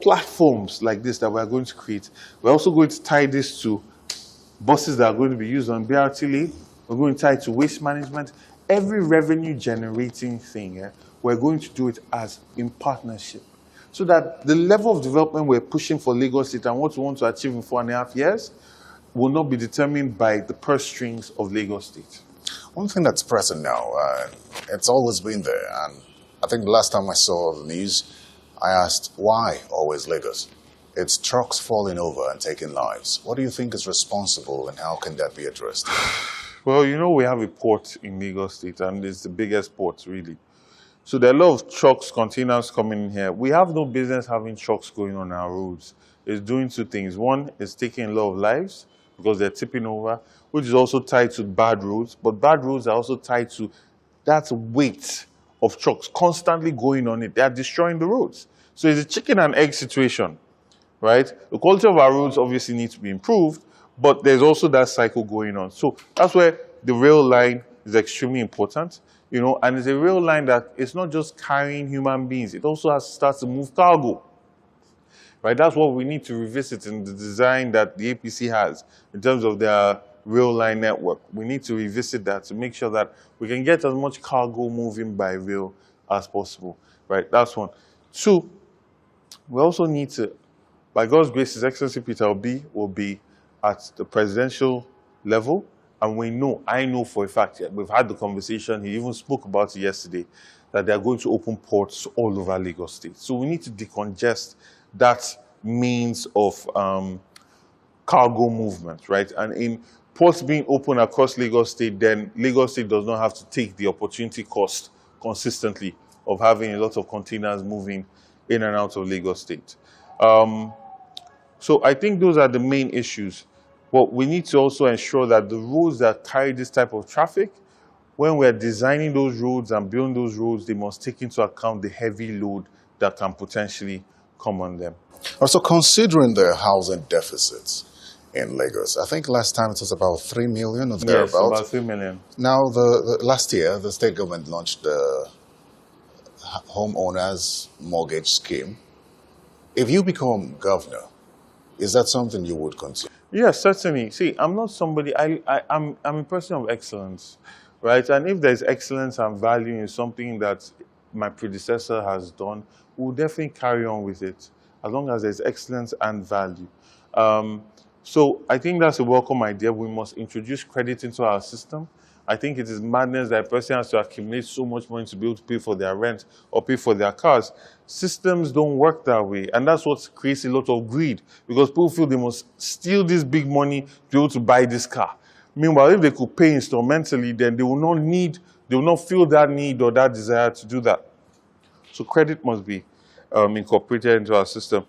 platforms like this that we are going to create. We're also going to tie this to buses that are going to be used on BRT lane. We're going to tie it to waste management. Every revenue generating thing, we're going to do it as in partnership. So that the level of development we're pushing for Lagos State and what we want to achieve in 4.5 years will not be determined by the purse strings of Lagos State. One thing that's present now, it's always been there. And I think the last time I saw the news, I asked, why always Lagos? It's trucks falling over and taking lives. What do you think is responsible and how can that be addressed? Well, you know, we have a port in Lagos State and it's the biggest port, really. So there are a lot of trucks, containers coming in here. We have no business having trucks going on our roads. It's doing two things. One, it's taking a lot of lives because they're tipping over, which is also tied to bad roads. But bad roads are also tied to that weight of trucks constantly going on it. They are destroying the roads. So it's a chicken and egg situation, right? The quality of our roads obviously needs to be improved, but there's also that cycle going on. So that's where the rail line is extremely important, you know, and it's a rail line that it's not just carrying human beings. It also has to start to move cargo. Right, that's what we need to revisit in the design that the APC has in terms of their rail line network. We need to revisit that to make sure that we can get as much cargo moving by rail as possible. Right, that's one. Two, we also need to, by God's grace, His Excellency Peter Obi will be at the presidential level. And I know for a fact, we've had the conversation, he even spoke about it yesterday, that they are going to open ports all over Lagos State. So we need to decongest that means of cargo movement, right? And in ports being open across Lagos State, then Lagos State does not have to take the opportunity cost consistently of having a lot of containers moving in and out of Lagos State. So I think those are the main issues. But we need to also ensure that the roads that carry this type of traffic, when we're designing those roads and building those roads, they must take into account the heavy load that can potentially come on them. Also, considering the housing deficits in Lagos, I think last time it was about 3 million or thereabouts. Yes, about 3 million. Now, the last year, the state government launched the homeowners mortgage scheme. If you become governor, is that something you would consider? Yes, certainly. See, I'm not somebody, I'm a person of excellence, right? And if there's excellence and value in something that my predecessor has done, we'll definitely carry on with it, as long as there's excellence and value. So I think that's a welcome idea. We must introduce credit into our system. I think it is madness that a person has to accumulate so much money to be able to pay for their rent or pay for their cars. Systems don't work that way. And that's what creates a lot of greed, because people feel they must steal this big money to be able to buy this car. Meanwhile, if they could pay instrumentally, then they will not feel that need or that desire to do that. So credit must be incorporated into our system.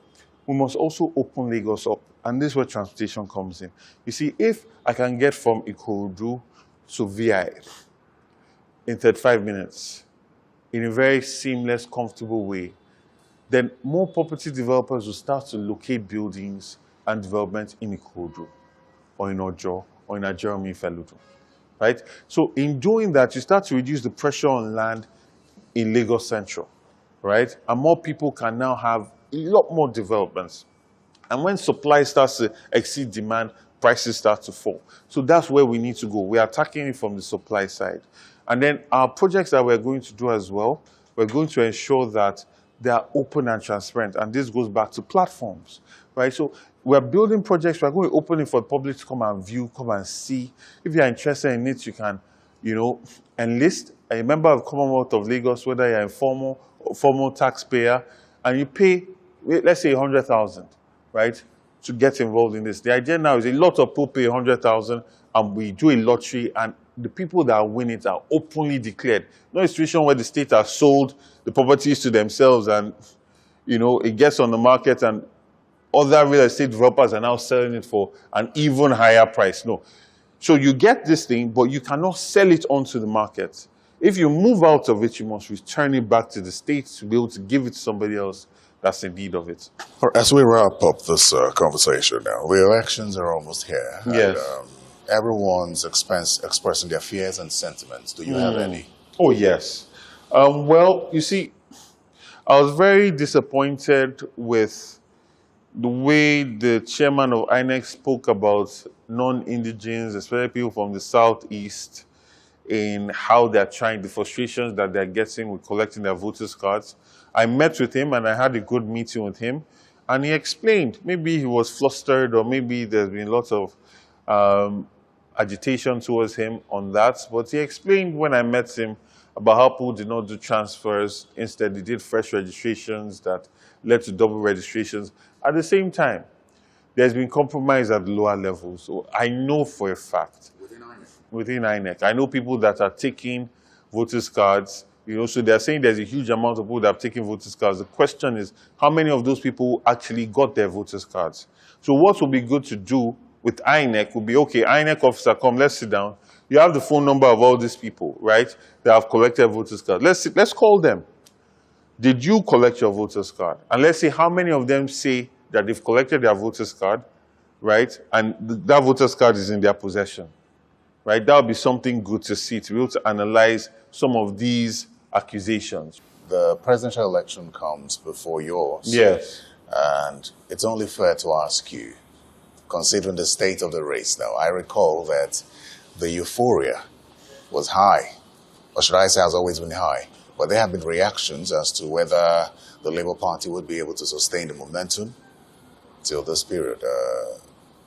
We must also open Lagos up. And this is where transportation comes in. You see, if I can get from Ikorodu to VI in 35 minutes in a very seamless, comfortable way, then more property developers will start to locate buildings and development in Ikorodu or in Ojo or in Ajeromi Feludu, right? So in doing that, you start to reduce the pressure on land in Lagos Central, right? And more people can now have a lot more developments. And when supply starts to exceed demand, prices start to fall. So that's where we need to go. We are attacking it from the supply side. And then our projects that we're going to do as well, we're going to ensure that they are open and transparent. And this goes back to platforms, right? So we're building projects. We're going to open it for the public to come and view, come and see. If you're interested in it, you can, enlist a member of Commonwealth of Lagos, whether you're a formal or formal taxpayer, and you pay, let's say, 100,000. Right, to get involved in this. The idea now is a lot of people pay 100,000 and we do a lottery, and the people that win it are openly declared. No situation where the state has sold the properties to themselves and, it gets on the market and other real estate developers are now selling it for an even higher price. No. So you get this thing, but you cannot sell it onto the market. If you move out of it, you must return it back to the state to be able to give it to somebody else that's in need of it. As we wrap up this conversation now, the elections are almost here. Yes. And, everyone's expressing their fears and sentiments. Do you have any? Oh, yes. Well, you see, I was very disappointed with the way the chairman of INEC spoke about non-indigens, especially people from the southeast, in how they're trying, the frustrations that they're getting with collecting their voters' cards. I met with him and I had a good meeting with him, and he explained, maybe he was flustered or maybe there's been lots of agitation towards him on that, but he explained when I met him about how people did not do transfers. Instead, they did fresh registrations that led to double registrations. At the same time, there's been compromise at the lower levels. So I know for a fact, within INEC, I know people that are taking voters' cards. So they're saying there's a huge amount of people that have taken voters' cards. The question is, how many of those people actually got their voters' cards? So what would be good to do with INEC would be, okay, INEC officer, come, let's sit down. You have the phone number of all these people, right, that have collected voters' cards. Let's call them. Did you collect your voters' card? And let's see how many of them say that they've collected their voters' card, right, and that voters' card is in their possession, right? That would be something good to see, to be able to analyze some of these accusations. The presidential election comes before yours. Yes. And it's only fair to ask you, considering the state of the race now, I recall that the euphoria was high, or should I say has always been high, but there have been reactions as to whether the Labour Party would be able to sustain the momentum till this period.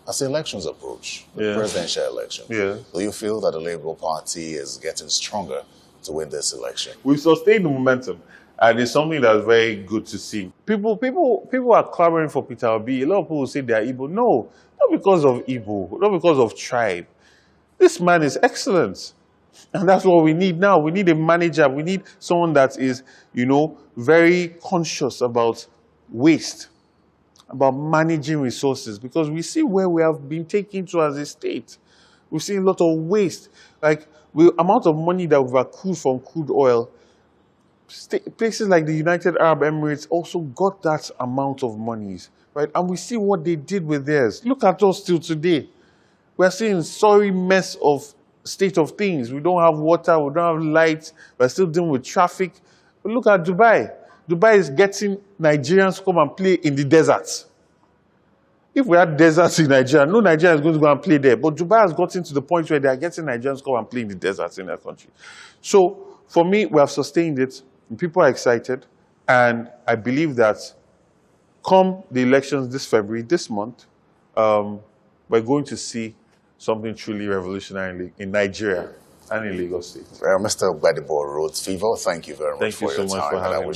As the elections approach, the presidential elections, do you feel that the Labour Party is getting stronger to win this election? We've sustained the momentum, and it's something that's very good to see. People are clamoring for Peter Obi. A lot of people say they are Igbo. No, not because of Igbo, not because of tribe. This man is excellent. And that's what we need now. We need a manager. We need someone that is, very conscious about waste, about managing resources, because we see where we have been taken to as a state. We've seen a lot of waste. Like the amount of money that we've accrued from crude oil, places like the United Arab Emirates also got that amount of monies, right? And we see what they did with theirs. Look at us till today. We're seeing a sorry mess of state of things. We don't have water, we don't have lights, we're still dealing with traffic. But look at Dubai. Dubai is getting Nigerians to come and play in the deserts. If we had deserts in Nigeria, no Nigerian is going to go and play there. But Dubai has gotten to the point where they are getting Nigerians to come and play in the deserts in their country. So for me, we have sustained it. And people are excited. And I believe that come the elections this February, this month, we're going to see something truly revolutionary in Nigeria and in Lagos State. Mr. Gbadebo Rhodes Vivour, thank you very much for your time. Thank you so much for having me.